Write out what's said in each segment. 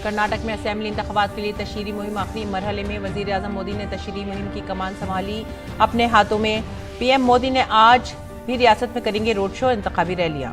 कर्नाटक में असेंबली इंतखाबात के लिए तशहीरी मुहिम आखिरी मरहले में। वजीर आजम मोदी ने तशहीरी मुहिम की कमान संभाली अपने हाथों में। पीएम मोदी ने आज भी रियासत में करेंगे रोड शो, इंतखाबी रैलियां।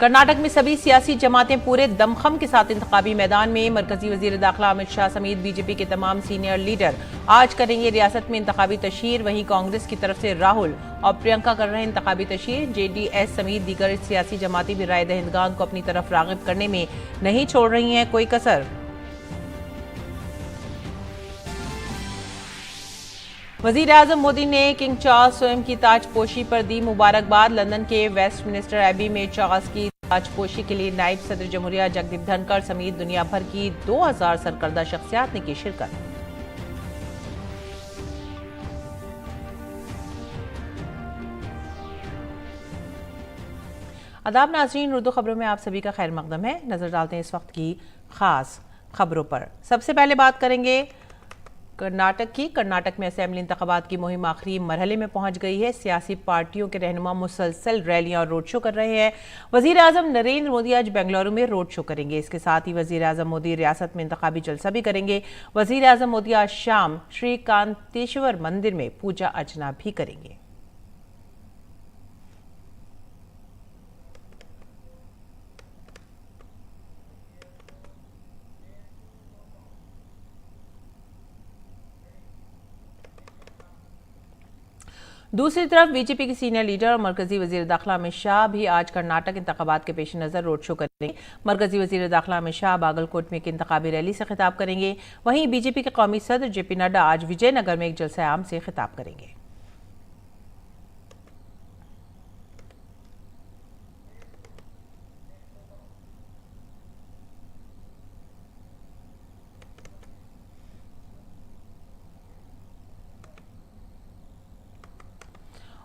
कर्नाटक में सभी सियासी जमातें पूरे दमखम के साथ इंतखाबी मैदान में। मरकजी वजीर दाखिला अमित शाह समेत बीजेपी के तमाम सीनियर लीडर आज करेंगे रियासत में इंतखाबी तशहीर। वहीं कांग्रेस की तरफ से राहुल और प्रियंका कर रहे हैं इंतखाबी तशहीर। जेडीएस समेत दीगर सियासी जमातें भी राय दहिंदगान को अपनी तरफ रागिब करने में नहीं छोड़ रही हैं कोई कसर। वजीर आजम मोदी ने किंग चार्ल्स स्वयं की ताजपोशी पर दी मुबारकबाद। लंदन के वेस्टमिनिस्टर एबी में चार्ल्स की ताजपोशी के लिए नायब सदर जमहूरिया जगदीप धनखड़ समेत दुनिया भर की 2000 सरकर्दा शख्सियात ने की शिरकत। आदाब नाज़रीन, उर्दू खबरों में आप सभी का खैर मकदम है। नजर डालते हैं इस वक्त की खास खबरों पर। सबसे पहले बात करेंगे कर्नाटक में असेंबली इंतखाबात की मुहिम आखिरी मरहले में पहुंच गई है। सियासी पार्टियों के रहनुमा मुसलसल रैलियां और रोड शो कर रहे हैं। वजीर आजम नरेंद्र मोदी आज बेंगलुरु में रोड शो करेंगे। इसके साथ ही वजीर आजम मोदी रियासत में इंतखाबी जलसा भी करेंगे। वजीर आजम मोदी आज शाम श्री कांतेश्वर मंदिर में पूजा अर्चना भी करेंगे। दूसरी तरफ बीजेपी के सीनियर लीडर और मरकजी वजीर दाखिला अमित शाह भी आज कर्नाटक इंतखाबात के पेश नजर रोड शो करेंगे। मरकजी वजीर दाखिला अमित शाह बागलकोट में एक इंतखाबी रैली से खिताब करेंगे। वहीं बीजेपी के कौमी सदर जेपी नड्डा आज विजयनगर में एक जलसा आम से खिताब करेंगे।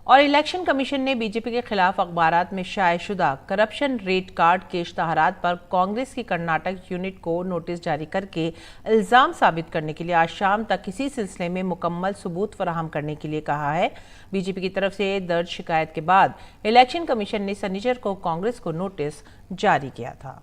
और इलेक्शन कमीशन ने बीजेपी के खिलाफ अखबारात में शायशुदा करप्शन रेट कार्ड के इश्तहारात पर कांग्रेस की कर्नाटक यूनिट को नोटिस जारी करके इल्जाम साबित करने के लिए आज शाम तक इसी सिलसिले में मुकम्मल सबूत फराहम करने के लिए कहा है। बीजेपी की तरफ से दर्ज शिकायत के बाद इलेक्शन कमीशन ने शनिवार को कांग्रेस को नोटिस जारी किया था।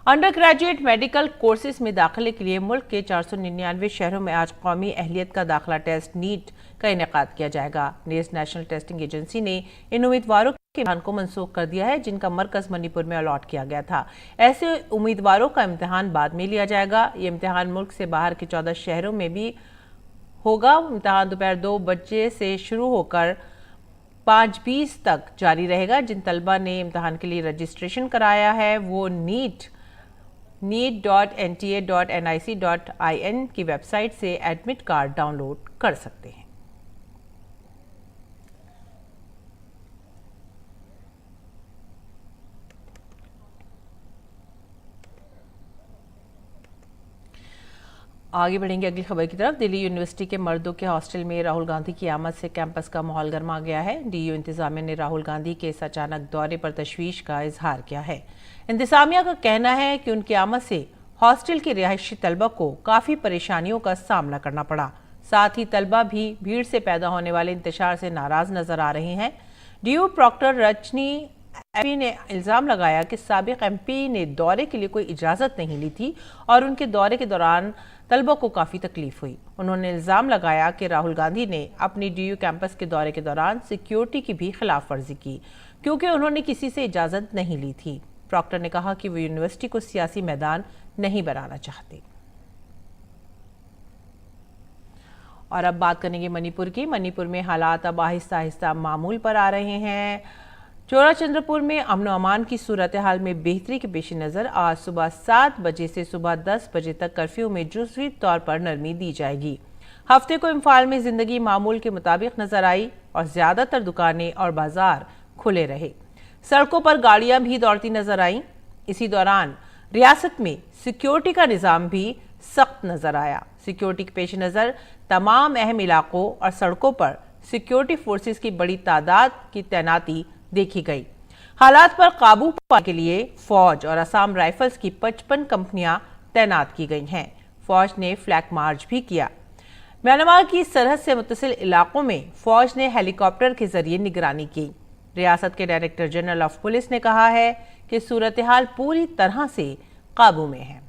अंडर ग्रेजुएट मेडिकल कोर्सेज में दाखिले के लिए मुल्क के 499 शहरों में आज कौमी अहलियत का दाखिला टेस्ट नीट का इनेकाद किया जाएगा। नेशनल टेस्टिंग एजेंसी ने इन उम्मीदवारों के इम्तिहान को मनसूख कर दिया है जिनका मरकज मणिपुर में अलॉट किया गया था। ऐसे उम्मीदवारों का इम्तिहान बाद में लिया जाएगा। ये इम्तिहान मुल्क से बाहर के 14 शहरों में भी होगा। इम्तिहान दोपहर 2 बजे से शुरू होकर 5:20 तक जारी रहेगा। जिन तलबा ने इम्तिहान के लिए रजिस्ट्रेशन कराया है वो neet.nta.nic.in की वेबसाइट से एडमिट कार्ड डाउनलोड कर सकते हैं। आगे बढ़ेंगे अगली खबर की तरफ। दिल्ली यूनिवर्सिटी के मर्दों के हॉस्टल में राहुल गांधी की आमद से कैंपस का माहौल गर्मा गया है। डीयू इंतजामिया ने राहुल गांधी के इस अचानक दौरे पर तशवीश का इजहार किया है। इंतजामिया का कहना है कि उनकी आमद से हॉस्टल के रिहायशी तलबा को काफ़ी परेशानियों का सामना करना पड़ा। साथ ही तलबा भी भीड़ से पैदा होने वाले इंतशार से नाराज नजर आ रहे हैं। डीयू प्रॉक्टर रजनी एमपी ने इल्जाम लगाया कि साबिक एमपी ने दौरे के लिए कोई इजाज़त नहीं ली थी और उनके दौरे के दौरान तलबा को काफ़ी तकलीफ हुई। उन्होंने इल्जाम लगाया कि राहुल गांधी ने अपनी डीयू कैंपस के दौरे के दौरान सिक्योरिटी की भी खिलाफ वर्जी की क्योंकि उन्होंने किसी से इजाज़त नहीं ली थी। प्रॉक्टर ने कहा कि वो यूनिवर्सिटी को सियासी मैदान नहीं बनाना चाहते। और अब बात करेंगे मणिपुर की। मणिपुर में हालात अब आहिस्ता आहिस्ता मामूल पर आ रहे हैं। चोराचंद्रपुर में अमन अमान की सूरत हाल में बेहतरी के पेश नज़र आज सुबह 7 बजे से सुबह 10 बजे तक कर्फ्यू में जुज़वी तौर पर नरमी दी जाएगी। हफ्ते को इम्फाल में जिंदगी मामूल के मुताबिक नजर आई और ज्यादातर दुकानें और बाजार खुले रहे। सड़कों पर गाड़ियां भी दौड़ती नजर आईं। इसी दौरान रियासत में सिक्योरिटी का निज़ाम भी सख्त नजर आया। सिक्योरिटी के पेश नज़र तमाम अहम इलाकों और सड़कों पर सिक्योरिटी फोर्सेस की बड़ी तादाद की तैनाती देखी गई। हालात पर काबू पाने के लिए फौज और असम राइफल्स की 55 कंपनियां तैनात की गई हैं। फौज ने फ्लैग मार्च भी किया। म्यांमार की सरहद से मुत्तसिल इलाकों में फौज ने हेलीकॉप्टर के जरिए निगरानी की। रियासत के डायरेक्टर जनरल ऑफ पुलिस ने कहा है कि सूरत हाल पूरी तरह से काबू में है।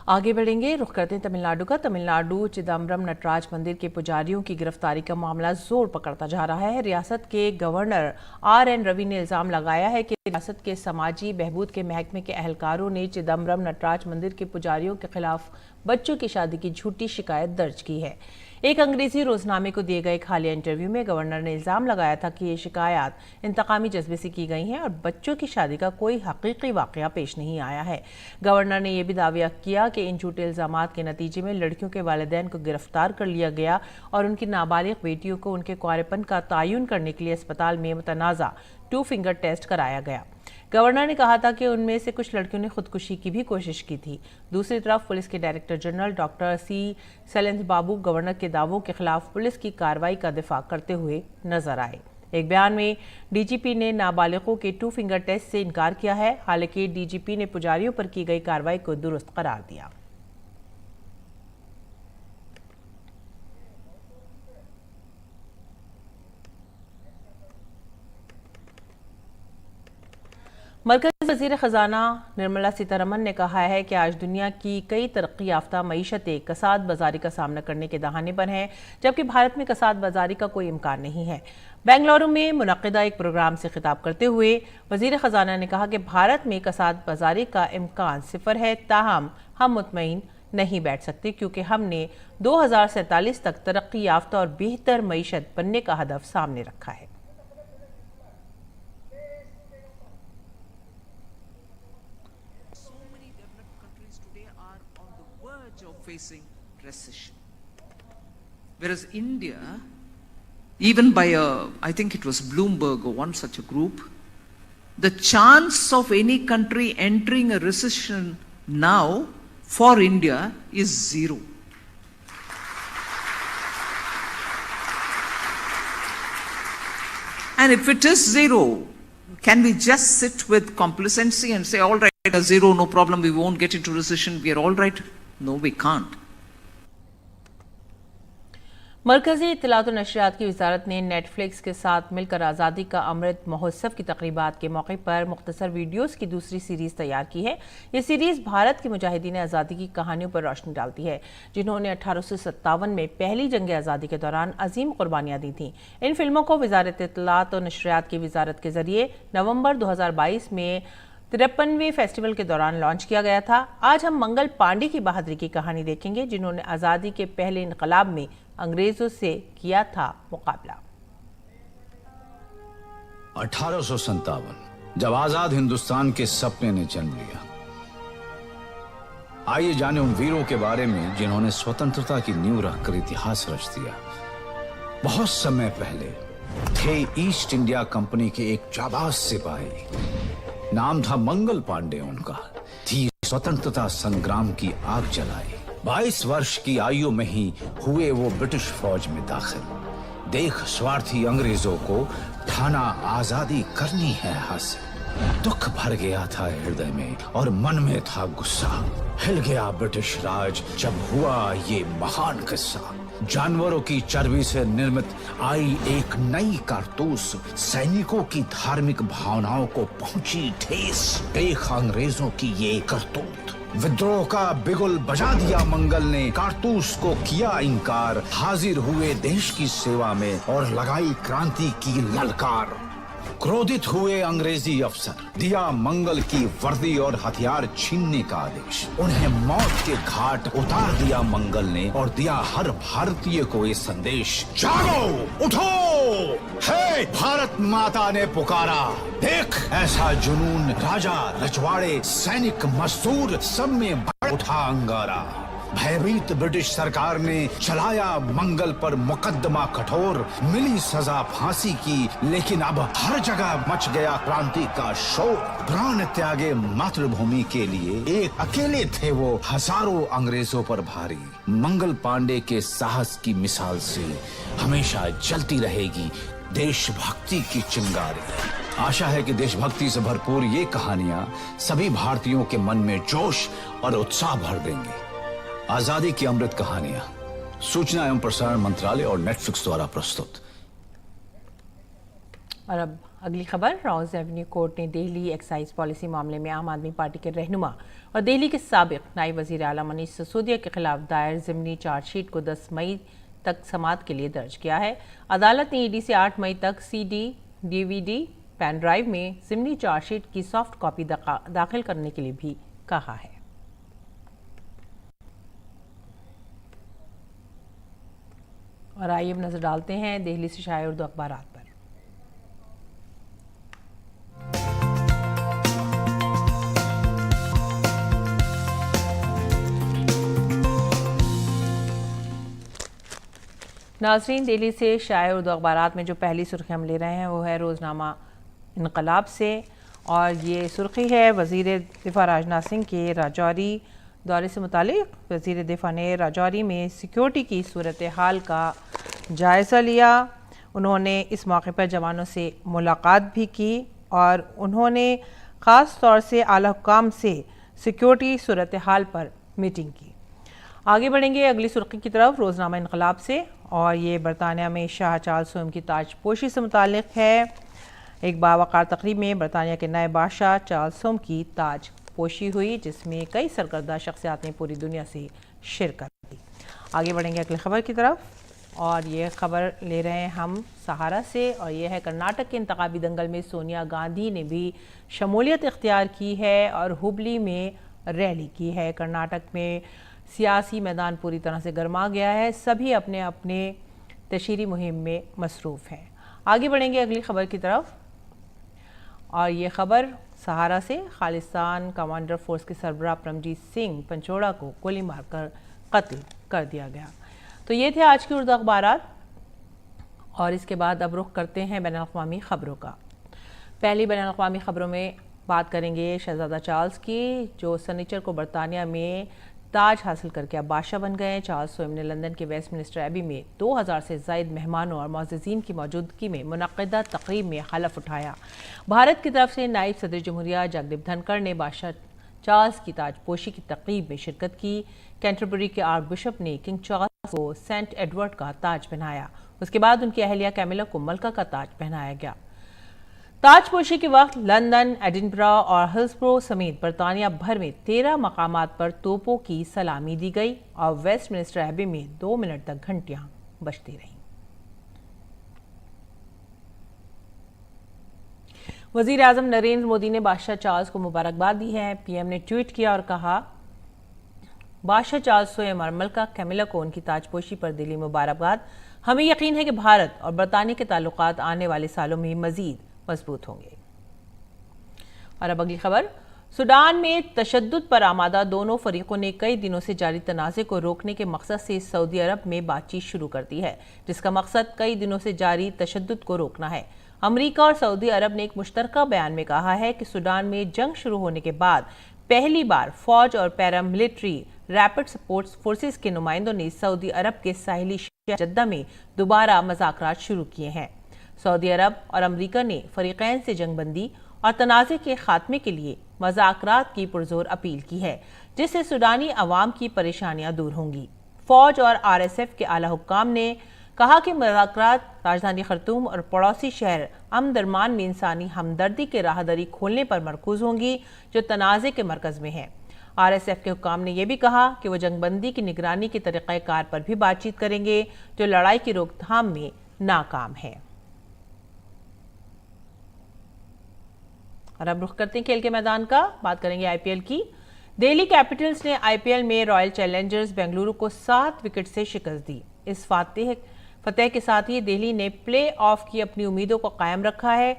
आगे बढ़ेंगे, रुख करते हैं तमिलनाडु का। तमिलनाडु चिदम्बरम नटराज मंदिर के पुजारियों की गिरफ्तारी का मामला जोर पकड़ता जा रहा है। रियासत के गवर्नर RN रवि ने इल्जाम लगाया है कि रियासत के समाजी बहबूद के महकमे के अहलकारों ने चिदम्बरम नटराज मंदिर के पुजारियों के खिलाफ बच्चों की शादी की झूठी शिकायत दर्ज की है। एक अंग्रेजी रोजनामे को दिए गए एक हालिया इंटरव्यू में गवर्नर ने इल्जाम लगाया था कि ये शिकायत इंतकामी जज्बे से की गई हैं और बच्चों की शादी का कोई हकीकी वाकया पेश नहीं आया है। गवर्नर ने यह भी दावा किया कि इन झूठे इल्जामात के नतीजे में लड़कियों के वालिदैन को गिरफ्तार कर लिया गया और उनकी नाबालिग बेटियों को उनके कुआरेपन का तयन करने के लिए अस्पताल में मुतनाज़ा 2 फिंगर टेस्ट कराया गया। गवर्नर ने कहा था कि उनमें से कुछ लड़कियों ने खुदकुशी की भी कोशिश की थी। दूसरी तरफ पुलिस के director general doctor C Shailendra Babu governor के दावों के खिलाफ पुलिस की कार्रवाई का दिफा करते हुए नजर आए। एक बयान में DGP ने नाबालिगों के 2 फिंगर टेस्ट से इनकार किया है। हालांकि DGP ने पुजारियों पर की गई कार्रवाई को दुरुस्त करार दिया। मरकज़ी वज़ीर ख़जाना निर्मला सीतारमन ने कहा है कि आज दुनिया की कई तरक्की याफ्ता मईशतें कसाद बाजारी का सामना करने के दहाने पर हैं, जबकि भारत में कसाद बाजारी का कोई इम्कान नहीं है। बेंगलुरु में मुनक़िदा एक प्रोग्राम से खिताब करते हुए वज़ीर ख़जाना ने कहा कि भारत में कसाद बाजारी का इम्कान सिफर है, ताहम हम मुतमईन नहीं बैठ सकते क्योंकि हमने 2047 तक तरक्की याफ्ता और बेहतर मईशत बनने का हदफ सामने रखा है। Facing recession, whereas India, even by I think it was Bloomberg or one such a group, the chance of any country entering a recession now for India is 0. And if it is 0, can we just sit with complacency and say, all right, 0, no problem, we won't get into recession, we are all right? No, we can't. मरकजी इत्तलात और नशरियात की वजारत ने Netflix के साथ मिलकर आज़ादी का अमृत महोत्सव की तकरीबात के मौके पर मुख्तसर वीडियोस की दूसरी सीरीज़ तैयार की है। ये सीरीज़ भारत के मुजाहिदीन आज़ादी की कहानियों पर रोशनी डालती है, जिन्होंने 1857 में पहली जंग आज़ादी के दौरान अजीम कुर्बानियाँ दी थीं। इन फिल्मों को वजारत इत्तलात और नशरियात की वजारत के जरिए नवंबर 2022 में 53वें फेस्टिवल के दौरान लॉन्च किया गया था। आज हम मंगल पांडे की बहादुरी की कहानी देखेंगे, जिन्होंने आज़ादी के पहले इनकलाब में अंग्रेजों से किया था मुकाबला। 1857 जब आजाद हिंदुस्तान के सपने ने जन्म लिया। आइए जाने उन वीरों के बारे में जिन्होंने स्वतंत्रता की नींव रखकर इतिहास रच दिया। बहुत समय पहले थे ईस्ट इंडिया कंपनी के एक जाबाज सिपाही, नाम था मंगल पांडे उनका। थी स्वतंत्रता संग्राम की आग जलाई। 22 वर्ष की आयु में ही हुए वो ब्रिटिश फौज में दाखिल। देख स्वार्थी अंग्रेजों को ठाना आजादी करनी है हासिल। दुख भर गया था हृदय में और मन में था गुस्सा। हिल गया ब्रिटिश राज जब हुआ ये महान किस्सा। जानवरों की चर्बी से निर्मित आई एक नई कारतूस सैनिकों की धार्मिक भावनाओं को पहुंची ठेस। देख अंग्रेजों की ये करतूत। विद्रोह का बिगुल बजा दिया मंगल ने, कारतूस को किया इनकार। हाजिर हुए देश की सेवा में और लगाई क्रांति की ललकार। क्रोधित हुए अंग्रेजी अफसर, दिया मंगल की वर्दी और हथियार छीनने का आदेश। उन्हें मौत के घाट उतार दिया मंगल ने और दिया हर भारतीय को ये संदेश, जागो, उठो, हे भारत माता ने पुकारा। देख ऐसा जुनून, राजा, रजवाड़े, सैनिक, मजदूर सब में भर उठा अंगारा। भयभीत ब्रिटिश सरकार ने चलाया मंगल पर मुकदमा कठोर, मिली सजा फांसी की, लेकिन अब हर जगह मच गया क्रांति का शोर। प्राण त्यागे मातृभूमि के लिए, एक अकेले थे वो हजारों अंग्रेजों पर भारी। मंगल पांडे के साहस की मिसाल से हमेशा जलती रहेगी देशभक्ति की चिंगारी। आशा है कि देशभक्ति से भरपूर ये कहानियां सभी भारतीयों के मन में जोश और उत्साह भर देंगी। आजादी की अमृत कहानियां, सूचना एवं प्रसारण मंत्रालय और नेटफ्लिक्स द्वारा प्रस्तुत। और अब अगली खबर। रॉज एवेन्यू कोर्ट ने दिल्ली एक्साइज पॉलिसी मामले में आम आदमी पार्टी के रहनुमा और दिल्ली के साबिक नायब वजीर आला मनीष सिसोदिया के खिलाफ दायर ज़िमनी चार्जशीट को 10 मई तक समाअत के लिए दर्ज किया है। अदालत ने ईडी से 8 मई तक CD, DVD, पेन ड्राइव में ज़िमनी चार्जशीट की सॉफ्ट कॉपी दाखिल करने के लिए भी कहा है। और आइए अब नजर डालते हैं दिल्ली से शाया उर्दू अखबारात पर। नाजरीन, दिल्ली से शाया उर्दू अखबारात में जो पहली सुर्खी हम ले रहे हैं वो है रोज़नामा इनकलाब से, और ये सुर्खी है वज़ीर दिफा राजनाथ सिंह के राजौरी दौरे से मुतालिक। वज़ीर दिफा ने राजौरी में सिक्योरिटी की सूरत हाल का जायज़ा लिया। उन्होंने इस मौके पर जवानों से मुलाकात भी की और उन्होंने ख़ास तौर से आला हुक्काम से सिक्योरिटी सूरत हाल पर मीटिंग की। आगे बढ़ेंगे अगली सुर्खी की तरफ रोज़नामा इनकलाब से, और ये बरतानिया में शाह चार्ल्स सोम की ताजपोशी से मुतालिक है। एक बावकार तकरीब में बरतानिया के नए बादशाह चार्ल्स सोम की ताज पोशी हुई, जिसमें कई सरकर्दा शख्सियात ने पूरी दुनिया से शिरकत की। आगे बढ़ेंगे अगली खबर की तरफ, और ये खबर ले रहे हैं हम सहारा से, और ये है कर्नाटक के इंतखाबी दंगल में सोनिया गांधी ने भी शमूलियत इख्तियार की है और हुबली में रैली की है। कर्नाटक में सियासी मैदान पूरी तरह से गर्मा गया है, सभी अपने अपने तशहीरी मुहिम में मसरूफ़ हैं। आगे बढ़ेंगे अगली खबर की तरफ, और ये खबर सहारा से, खालिस्तान कमांडर फोर्स के सरबराह परमजीत सिंह पंचोड़ा को गोली मारकर कत्ल कर दिया गया। तो ये थे आज की उर्दू अखबारात, और इसके बाद अब रुख करते हैं बैनुल अक़वामी ख़बरों का। पहली बैनुल अक़वामी ख़बरों में बात करेंगे शहज़ादा चार्ल्स की, जो सनीचर को बरतानिया में ताज हासिल करके अब बादशाह बन गए। चार्ल्स सोम ने लंदन के वेस्टमिनिस्टर एबी में 2000 से ज़ायद मेहमानों और मुअज़्ज़िज़ीन की मौजूदगी में मुनक़्क़दा तक़रीब में हलफ़ उठाया। भारत की तरफ से नायब सदर जमहूरिया जगदीप धनखड़ ने बादशाह चार्ल्स की ताजपोशी की तक़रीब में शिरकत की। कैंटरबरी के आर्क बिशप ने किंग चार्ल्स को सेंट एडवर्ड का ताज पहनाया। उसके बाद उनकी अहलिया कैमिला को मलका का ताज पहनाया गया। ताजपोशी के वक्त लंदन, एडिनबरा और हिल्सब्रो समेत बरतानिया भर में 13 मकामात पर तोपों की सलामी दी गई और वेस्टमिनिस्टर एबी में 2 मिनट तक घंटियां बजती रहीं। वजीर आजम नरेंद्र मोदी ने बादशाह चार्ल्स को मुबारकबाद दी है। पीएम ने ट्वीट किया और कहा, बादशाह चार्ल्स सोम और मलका कैमिला को उनकी ताजपोशी पर दिली मुबारकबाद। हमें यकीन है कि भारत और बरतानिया के ताल्लुकात आने वाले सालों में मजीद मजबूत होंगे। और अब अगली खबर, सूडान में तशद्दुद पर आमादा दोनों फरीकों ने कई दिनों से जारी तनाज़े को रोकने के मकसद से सऊदी अरब में बातचीत शुरू कर दी है, जिसका मकसद कई दिनों से जारी तशद्दुद को रोकना है। अमरीका और सऊदी अरब ने एक मुश्तरका बयान में कहा है कि सूडान में जंग शुरू होने के बाद पहली बार फौज और पैरामिलिट्री रैपिड सपोर्ट फोर्सेस के नुमाइंदों ने सऊदी अरब के साहिली शहर जद्दा में दोबारा मुज़ाकरात शुरू किए हैं। सऊदी अरब और अमरीका ने फरीकैन से जंगबंदी और तनाज़े के खात्मे के लिए मुज़ाकरात की पुरजोर अपील की है, जिससे सूडानी अवाम की परेशानियां दूर होंगी। फौज और RSF के आला हुक्काम ने कहा कि मुज़ाकरात राजधानी खर्तूम और पड़ोसी शहर अमदरमान में इंसानी हमदर्दी के राहदरी खोलने पर मरकूज होंगी, जो तनाज़े के मरकज़ में है। RSF के हुक्काम ने यह भी कहा कि वो जंगबंदी की निगरानी के तरीक़ाकार पर भी बातचीत करेंगे, जो लड़ाई की रोकथाम में नाकाम है। और अब रुख करते हैं खेल के मैदान का, बात करेंगे आईपीएल की। दिल्ली कैपिटल्स ने आईपीएल में रॉयल चैलेंजर्स बेंगलुरु को 7 विकेट से शिकस्त दी। इस फतेह के साथ ही दिल्ली ने प्ले ऑफ की अपनी उम्मीदों को कायम रखा है।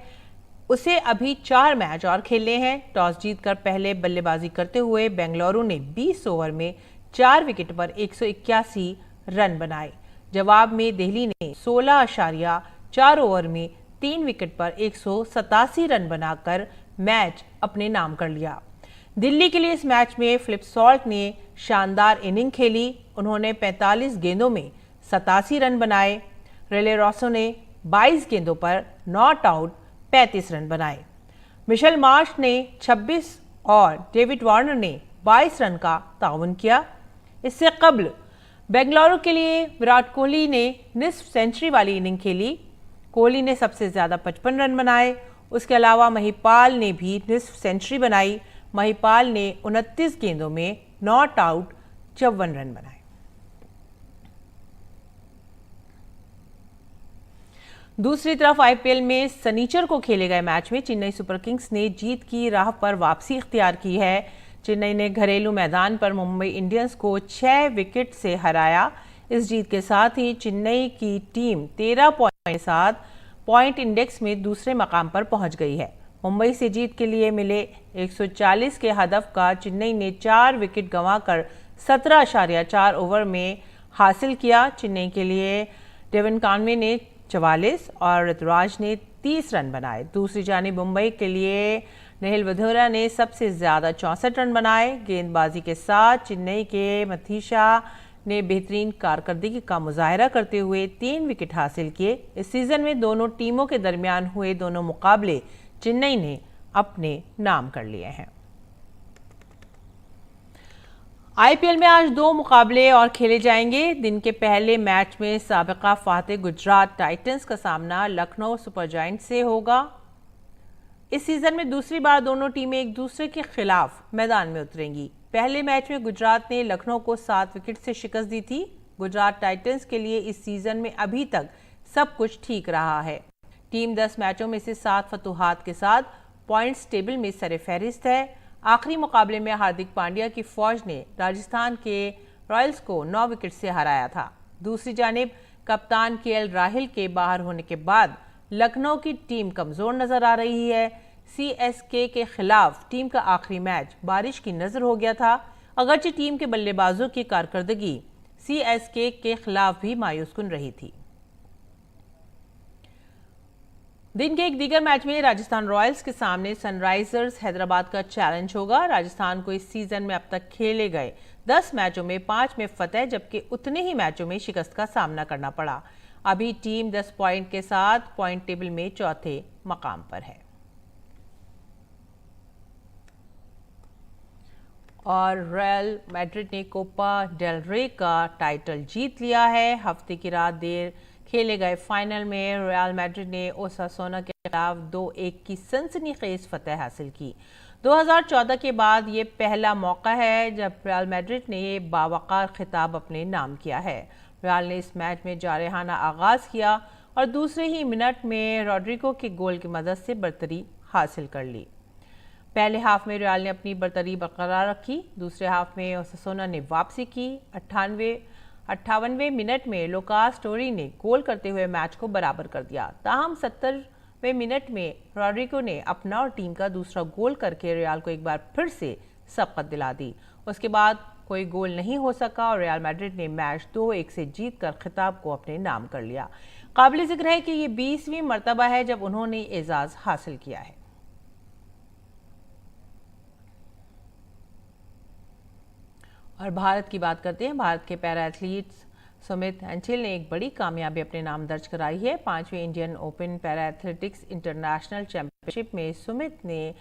उसे अभी 4 मैच और खेलने हैं। टॉस जीतकर पहले बल्लेबाजी करते हुए बेंगलुरु ने 20 ओवर में 4 विकेट पर 181 रन बनाए। जवाब में दिल्ली ने 16.4 ओवर में 3 विकेट पर 187 रन बनाकर मैच अपने नाम कर लिया। दिल्ली के लिए इस मैच में फिलिप सॉल्ट ने शानदार इनिंग खेली। उन्होंने 45 गेंदों में 87 रन बनाए। रेले रॉसो ने 22 गेंदों पर नॉट आउट 35 रन बनाए। मिशेल मार्श ने 26 और डेविड वार्नर ने 22 रन का ताउन किया। इससे कबल बेंगलुरु के लिए विराट कोहली ने निस्फ सेंचुरी वाली इनिंग खेली। कोहली ने सबसे ज्यादा 55 रन बनाए। उसके अलावा महिपाल ने भी निस्फ सेंचुरी बनाई। महिपाल ने 29 गेंदों में नॉट आउट 54 रन बनाए। दूसरी तरफ आईपीएल में शनिचर को खेले गए मैच में चेन्नई सुपर किंग्स ने जीत की राह पर वापसी इख्तियार की है। चेन्नई ने घरेलू मैदान पर मुंबई इंडियंस को 6 विकेट से हराया। इस जीत के साथ ही चेन्नई की टीम 13 पॉइंट के साथ पॉइंट इंडेक्स में दूसरे मकाम पर पहुंच गई है। मुंबई से जीत के लिए मिले 140 के हदफ का चेन्नई ने 4 विकेट गंवाकर 17.4 ओवर में हासिल किया। चेन्नई के लिए डेविन कॉनवे ने 44 और ऋतुराज ने 30 रन बनाए। दूसरी जानिब मुंबई के लिए नेहिल वधेरा ने सबसे ज्यादा 64 रन बनाए। गेंदबाजी के साथ चेन्नई के मथीशा ने बेहतरीन कारकर्दगी का मुजाहरा करते हुए 3 विकेट हासिल किए। इस सीजन में दोनों टीमों के दरमियान हुए दोनों मुकाबले चेन्नई ने अपने नाम कर लिए हैं। आईपीएल में आज 2 मुकाबले और खेले जाएंगे। दिन के पहले मैच में साबिका फातेह गुजरात टाइटंस का सामना लखनऊ सुपर जायंट्स से होगा। इस सीजन में दूसरी बार दोनों टीमें एक दूसरे के खिलाफ मैदान में उतरेंगी। पहले मैच में गुजरात ने लखनऊ को 7 विकेट से शिकस्त दी थी। गुजरात टाइटंस के लिए इस सीजन में अभी तक सब कुछ ठीक रहा है। टीम 10 मैचों में से 7 फतुहात के साथ पॉइंट्स टेबल में सरफहरिस्त है। आखिरी मुकाबले में हार्दिक पांड्या की फौज ने राजस्थान के रॉयल्स को 9 विकेट से हराया था। दूसरी जानिब कप्तान केएल राहुल के बाहर होने के बाद लखनऊ की टीम कमजोर नजर आ रही है। सीएसके के खिलाफ टीम का आखिरी मैच बारिश की नजर हो गया था। अगरचे टीम के बल्लेबाजों की कारकर्दगी सीएसके के खिलाफ भी मायूसकुन रही थी। दिन के एक दीगर मैच में राजस्थान रॉयल्स के सामने सनराइजर्स हैदराबाद का चैलेंज होगा। राजस्थान को इस सीजन में अब तक खेले गए 10 मैचों में 5 में फतेह जबकि उतने ही मैचों में शिकस्त का सामना करना पड़ा। अभी टीम 10 पॉइंट के साथ पॉइंट टेबल में चौथे मकाम पर है। और रियल मैड्रिड ने कोपा डेल रे का टाइटल जीत लिया है। हफ्ते की रात देर खेले गए फाइनल में रियल मैड्रिड ने ओसासुना के खिलाफ 2-1 की सनसनीखेज फतेह हासिल की। 2014 के बाद ये पहला मौका है जब रियल मैड्रिड ने ये बावकार खिताब अपने नाम किया है। रियल ने इस मैच में जारहाना आगाज किया और दूसरे ही मिनट में रॉड्रिगो के गोल की मदद से बरतरी हासिल कर ली। पहले हाफ में रियल ने अपनी बरतरी बरकरार रखी। दूसरे हाफ में ओसासुना ने वापसी की। 58वें मिनट में लुकास टोरी ने गोल करते हुए मैच को बराबर कर दिया। ताहम 70वें मिनट में रॉड्रिगो ने अपना और टीम का दूसरा गोल करके रियल को एक बार फिर से सबकत दिला दी। उसके बाद कोई गोल नहीं हो सका और रियल मैड्रिड ने मैच 2-1 से जीतकर खिताब को अपने नाम कर लिया। काबिल जिक्र है कि ये 20वीं मर्तबा है जब उन्होंने एजाज हासिल किया है। और भारत की बात करते हैं। भारत के पैरा एथलीट्स सुमित एंचिल ने एक बड़ी कामयाबी अपने नाम दर्ज कराई है। 5वें Indian open para athletics international championship में सुमित ने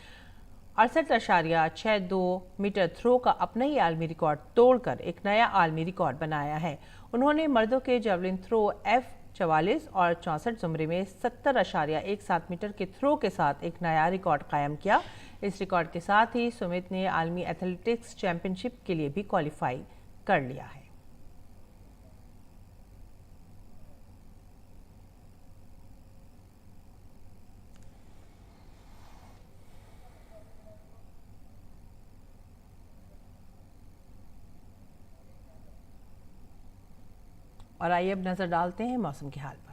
68.62 मीटर थ्रो का अपना ही आलमी रिकॉर्ड तोड़कर एक नया आलमी रिकॉर्ड बनाया है। उन्होंने मर्दों के जेवलिन थ्रो F44 और 64 जुमरे में 70.17 मीटर के थ्रो के साथ एक नया रिकॉर्ड कायम किया। इस रिकॉर्ड के साथ ही सुमित ने आलमी एथलेटिक्स चैंपियनशिप के लिए भी क्वालिफाई कर लिया है। और आइए अब नजर डालते हैं मौसम के हाल पर।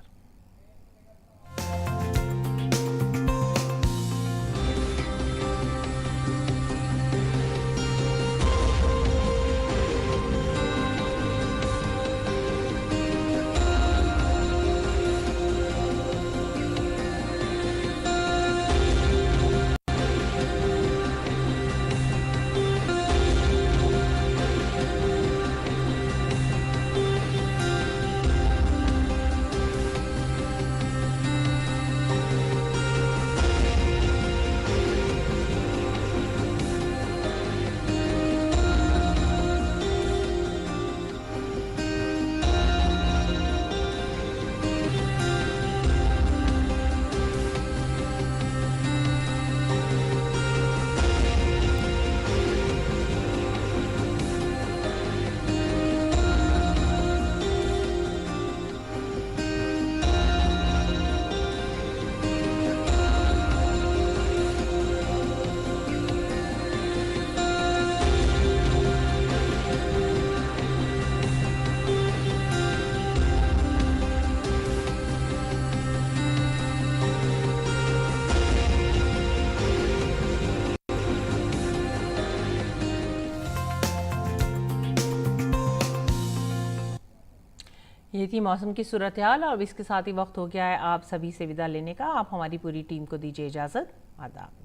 ये थी मौसम की सूरत हाल और इसके साथ ही वक्त हो गया है आप सभी से विदा लेने का। आप हमारी पूरी टीम को दीजिए इजाजत। आदाब।